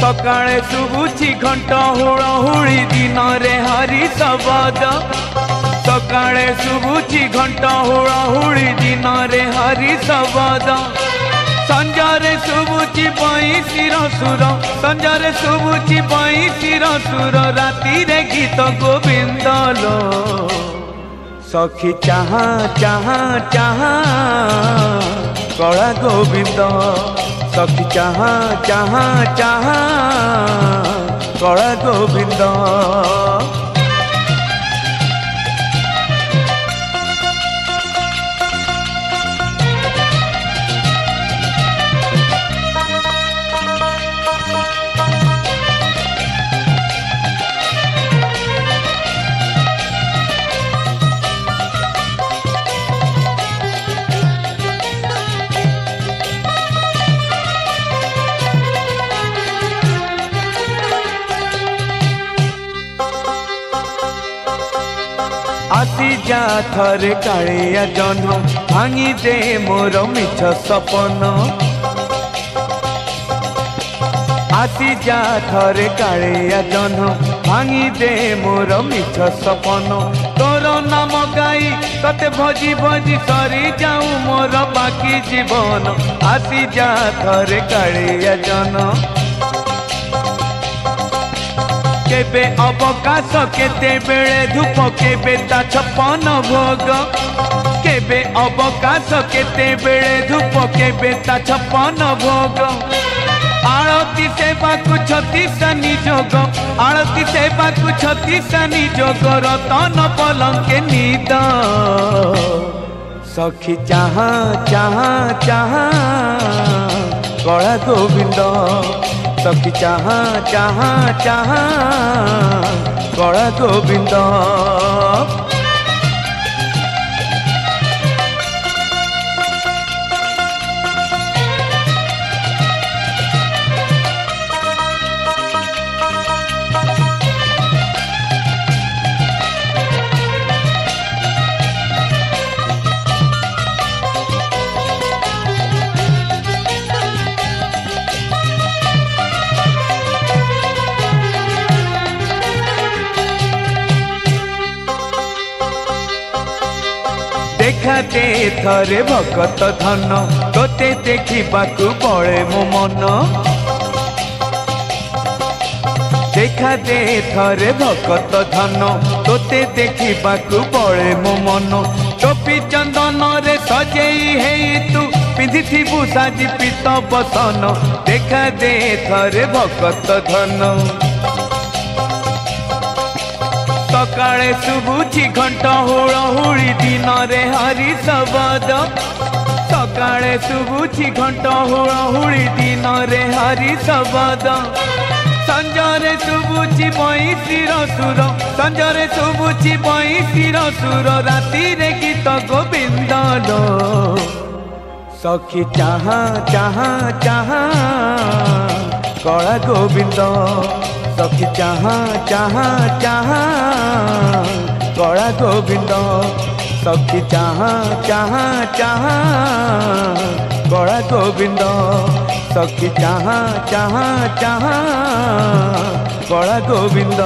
सकाळे शुभुची घंट हुळहुळी दिन रे हरि शबद सकाळे शुभुची घंट हुळहुळी दिन रे हरि शबद संजारे शुभुची बंशीर सुर संजारे शुभुची बंशीर सुर राति रे गीत गोविंद लो सखी चाहा चाहा चाहा कला गोविंद सखी चाहा चाहा चाहा कला गोविंद आसी जा थरे कालिया जन्म भांगी दे मोर मिछ सपन आसी जा थरे कालिया जन्म भांगी दे मोर मिछ सपन तोर नाम गाई तते भजी भजी सरी जाऊं मोर बाकी जीवन आसी जा थरे कालिया जन्म केबे अवकाश केते बेले धूप केबे ता छप्पन भोग केबे अवकाश केते बेले धूप केबे ता छप्पन भोग आरती सेवा को 36 निजोग आरती सेवा को 36 निजोग रतन पलंके निद सखी चाहा चाहा चाहा कला गोविंद सखी चाहा चाहा चाहा कला गोविंद देखा दे थरे भगत धन तोते देखिबाकू बळे मो मन देखा दे थरे भगत धन तोते देखिबाकू बळे मो मन टोपी चंदन रे सजेई हेई तू पिंधिथिबु साजी पीत बसन देखा दे थरे भगत धन सकाळे शुभुची घंट हुळहुळी दिन रे हरि शबद सकाळे शुभुची घंट हुळहुळी दिन रे हरि शबद संजरे शुभुची बंशीर सुर संजरे शुभुची बंशीर सुर राति रे गीत गोविंद लो सखी चाहा चाहा चाहा कला गोविंद सखी चाहा चाहा चाहा कला गोविंद सखी चाहा चाहा चाहा कला गोविंद सखी चाहा चाहा चाहा कला गोविंद।